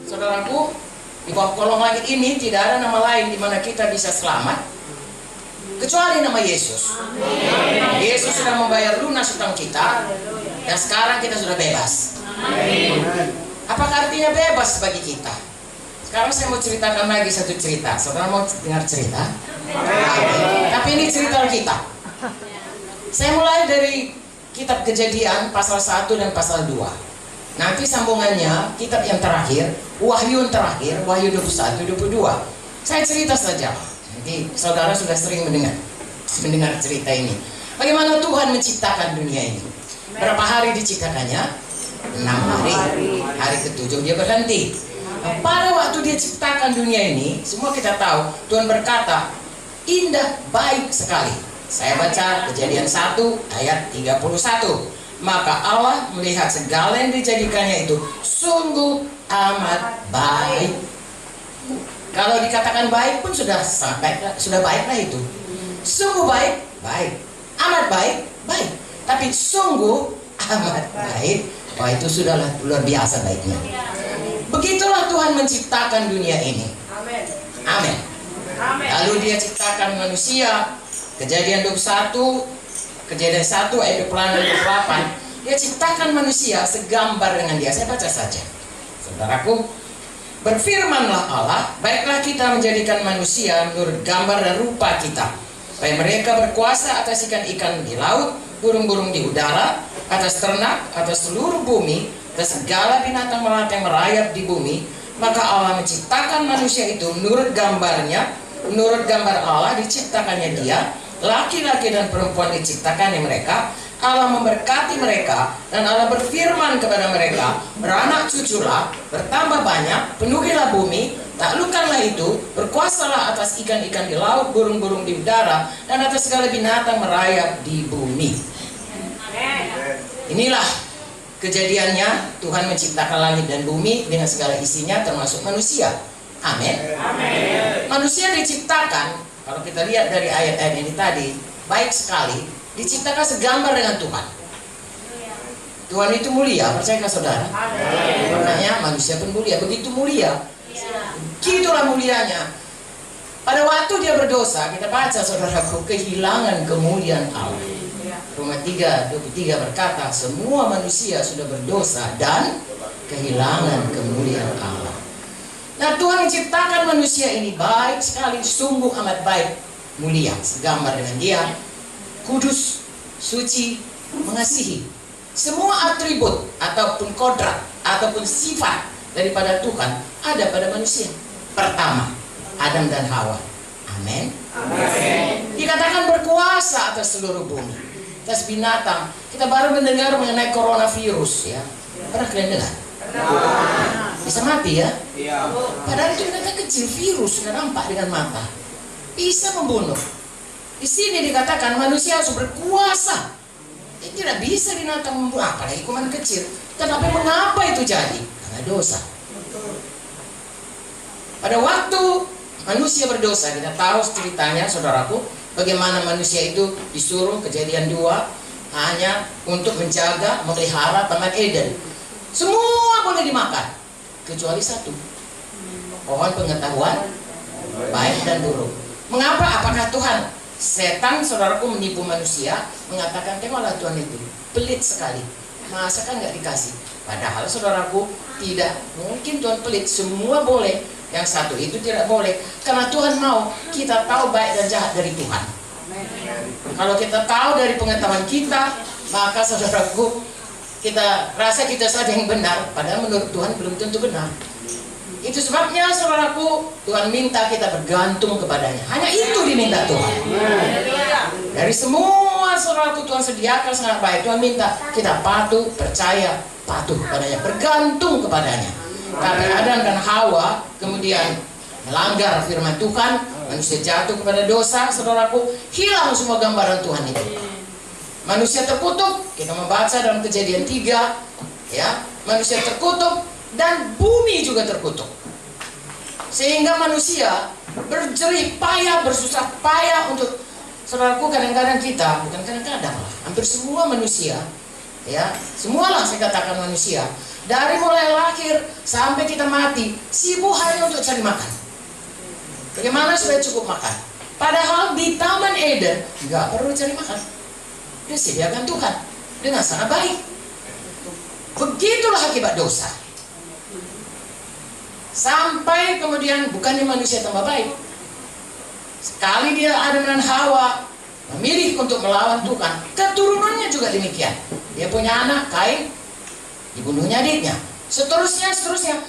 Saudaraku, di bawah kolong langit ini tidak ada nama lain di mana kita bisa selamat kecuali nama Yesus. Amen. Yesus sudah membayar lunas hutang kita dan sekarang kita sudah bebas. Amen. Apakah artinya bebas bagi kita? Sekarang saya mau ceritakan lagi satu cerita. Saudara mau dengar cerita? Amen. Tapi ini cerita kita. Saya mulai dari kitab Kejadian pasal 1 dan pasal 2. Nanti sambungannya kitab yang terakhir, Wahyu yang terakhir, Wahyu 21, 22. Saya cerita saja. Nanti saudara sudah sering mendengar cerita ini. Bagaimana Tuhan menciptakan dunia ini. Berapa hari diciptakannya? 6 hari. Hari ke-7 dia berhenti. Nah, pada waktu dia ciptakan dunia ini, semua kita tahu Tuhan berkata, indah baik sekali. Saya baca Kejadian 1 ayat 31. Maka Allah melihat segala yang dijadikannya itu sungguh amat baik. Kalau dikatakan baik pun sudah sangat baik, sudah baiklah itu. Sungguh baik, baik. Amat baik, baik. Tapi sungguh amat baik, wah itu sudahlah luar biasa baiknya. Begitulah Tuhan menciptakan dunia ini. Amin. Lalu dia ciptakan manusia. Kejadian 21, Kejadian 1 ayat 28. Dia ciptakan manusia segambar dengan dia. Saya baca saja. Saudaraku, berfirmanlah Allah, baiklah kita menjadikan manusia menurut gambar dan rupa kita, supaya mereka berkuasa atas ikan-ikan di laut, burung-burung di udara, atas ternak, atas seluruh bumi, atas segala binatang melata yang merayap di bumi. Maka Allah menciptakan manusia itu menurut gambarnya, menurut gambar Allah diciptakannya dia, laki-laki dan perempuan diciptakannya mereka. Allah memberkati mereka dan Allah berfirman kepada mereka, beranak cuculah, bertambah banyak, penuhilah bumi, taklukkanlah itu, berkuasalah atas ikan-ikan di laut, burung-burung di udara, dan atas segala binatang merayap di bumi. Inilah kejadiannya, Tuhan menciptakan langit dan bumi dengan segala isinya termasuk manusia. Amin. Manusia diciptakan, kalau kita lihat dari ayat-ayat ini tadi, baik sekali, diciptakan segambar dengan Tuhan. Tuhan itu mulia, percayakah saudara? Makanya manusia pun mulia, begitu mulia. Begitulah mulianya. Pada waktu dia berdosa, kita baca saudaraku, kehilangan kemuliaan Allah. Roma 3:23 berkata, semua manusia sudah berdosa dan kehilangan kemuliaan Allah. Nah, Tuhan menciptakan manusia ini baik sekali, sungguh amat baik, mulia, segambar dengan dia, kudus, suci, mengasihi. Semua atribut ataupun kodrat ataupun sifat daripada Tuhan ada pada manusia. Pertama, Adam dan Hawa. Amin. Dikatakan berkuasa atas seluruh bumi, atas binatang. Kita baru mendengar mengenai coronavirus, ya. Pernah kalian dengar? Bisa mati, ya? Padahal itu binatang kecil, virus sudah nampak dengan mata, bisa membunuh. Di sini dikatakan manusia harus berkuasa. Tidak bisa binatang membunuh, apalagi kuman kecil. Tetapi mengapa itu jadi? Karena dosa. Pada waktu manusia berdosa, kita tahu ceritanya, saudaraku, bagaimana manusia itu disuruh, Kejadian 2, hanya untuk menjaga, memelihara Taman Eden. Semua boleh dimakan, kecuali satu, pohon pengetahuan baik dan buruk. Mengapa? Apakah Tuhan? Setan, saudaraku, menipu manusia, mengatakan, tengoklah Tuhan itu pelit sekali, masa kan nggak dikasih. Padahal saudaraku, tidak mungkin Tuhan pelit, semua boleh, yang satu itu tidak boleh. Karena Tuhan mau kita tahu baik dan jahat dari Tuhan. Kalau kita tahu dari pengetahuan kita, maka saudaraku, kita rasa kita saja yang benar, padahal menurut Tuhan belum tentu benar. Itu sebabnya saudaraku, Tuhan minta kita bergantung kepadanya. Hanya itu diminta Tuhan. Dari semua saudaraku Tuhan sediakan sangat baik. Tuhan minta kita patuh, percaya, patuh kepadanya, bergantung kepadanya. Tapi Adam dan Hawa kemudian melanggar firman Tuhan, manusia jatuh kepada dosa, saudaraku, hilang semua gambaran Tuhan itu. Manusia terkutuk, kita membaca dalam Kejadian 3, ya, manusia terkutuk dan bumi juga terkutuk. Sehingga manusia berjerih payah, bersusah payah untuk, saudaraku, kadang-kadang kita, bukan kadang-kadang lah, hampir semua manusia, ya, semualah saya katakan manusia, Dari mulai lahir sampai kita mati, sibuk hanya untuk cari makan. Bagaimana supaya cukup makan? Padahal di Taman Eden nggak perlu cari makan, disediakan Tuhan dengan sangat baik. Begitulah akibat dosa. Sampai kemudian bukannya manusia tambah baik. Sekali dia Adam dan Hawa memilih untuk melawan Tuhan, keturunannya juga demikian. Dia punya anak Kain, dibunuhnya adiknya. Seterusnya,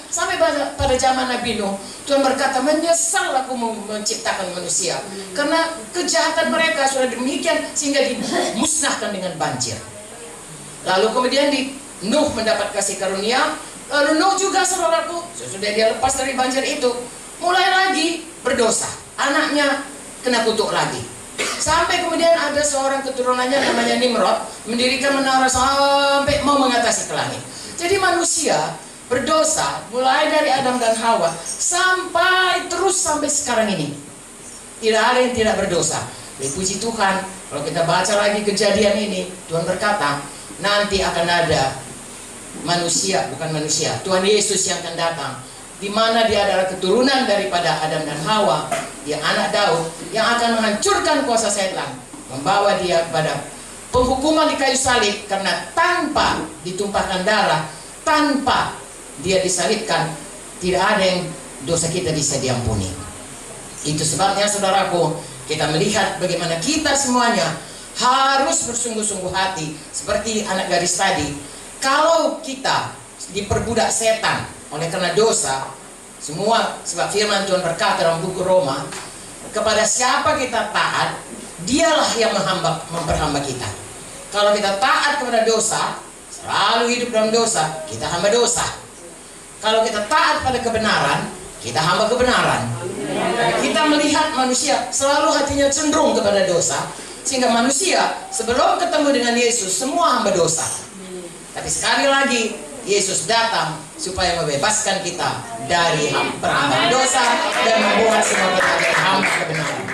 sampai pada zaman Nabi Nuh, Tuhan berkata, menyesal aku menciptakan manusia, karena kejahatan mereka sudah demikian sehingga dimusnahkan dengan banjir. Lalu kemudian Nuh mendapat kasih karunia. Lalu Nuh juga, saudaraku, sesudah dia lepas dari banjir itu, mulai lagi berdosa. Anaknya kena kutuk lagi. Sampai kemudian ada seorang keturunannya namanya Nimrod, mendirikan menara sampai mau mengatasi ke langit. Jadi manusia berdosa mulai dari Adam dan Hawa terus sampai sekarang ini. Tidak ada yang tidak berdosa. Puji Tuhan, kalau kita baca lagi kejadian ini, Tuhan berkata, nanti akan ada manusia, bukan manusia, Tuhan Yesus yang akan datang, di mana dia adalah keturunan daripada Adam dan Hawa, dia anak Daud, yang akan menghancurkan kuasa setan, membawa dia pada penghukuman di kayu salib, karena tanpa ditumpahkan darah, tanpa dia disalibkan, tidak ada yang dosa kita bisa diampuni. Itu sebabnya, saudaraku, kita melihat bagaimana kita semuanya harus bersungguh-sungguh hati, seperti anak gadis tadi. Kalau kita diperbudak setan oleh karena dosa, semua, sebab firman Tuhan berkata dalam buku Roma, kepada siapa kita taat, dialah yang memperhamba kita. Kalau kita taat kepada dosa, selalu hidup dalam dosa, kita hamba dosa. Kalau kita taat pada kebenaran, kita hamba kebenaran. Kita melihat manusia selalu hatinya cenderung kepada dosa, sehingga manusia sebelum ketemu dengan Yesus semua hamba dosa. Tapi sekali lagi Yesus datang supaya membebaskan kita dari perhambaan dosa dan membuat semua kita jadi hamba kebenaran.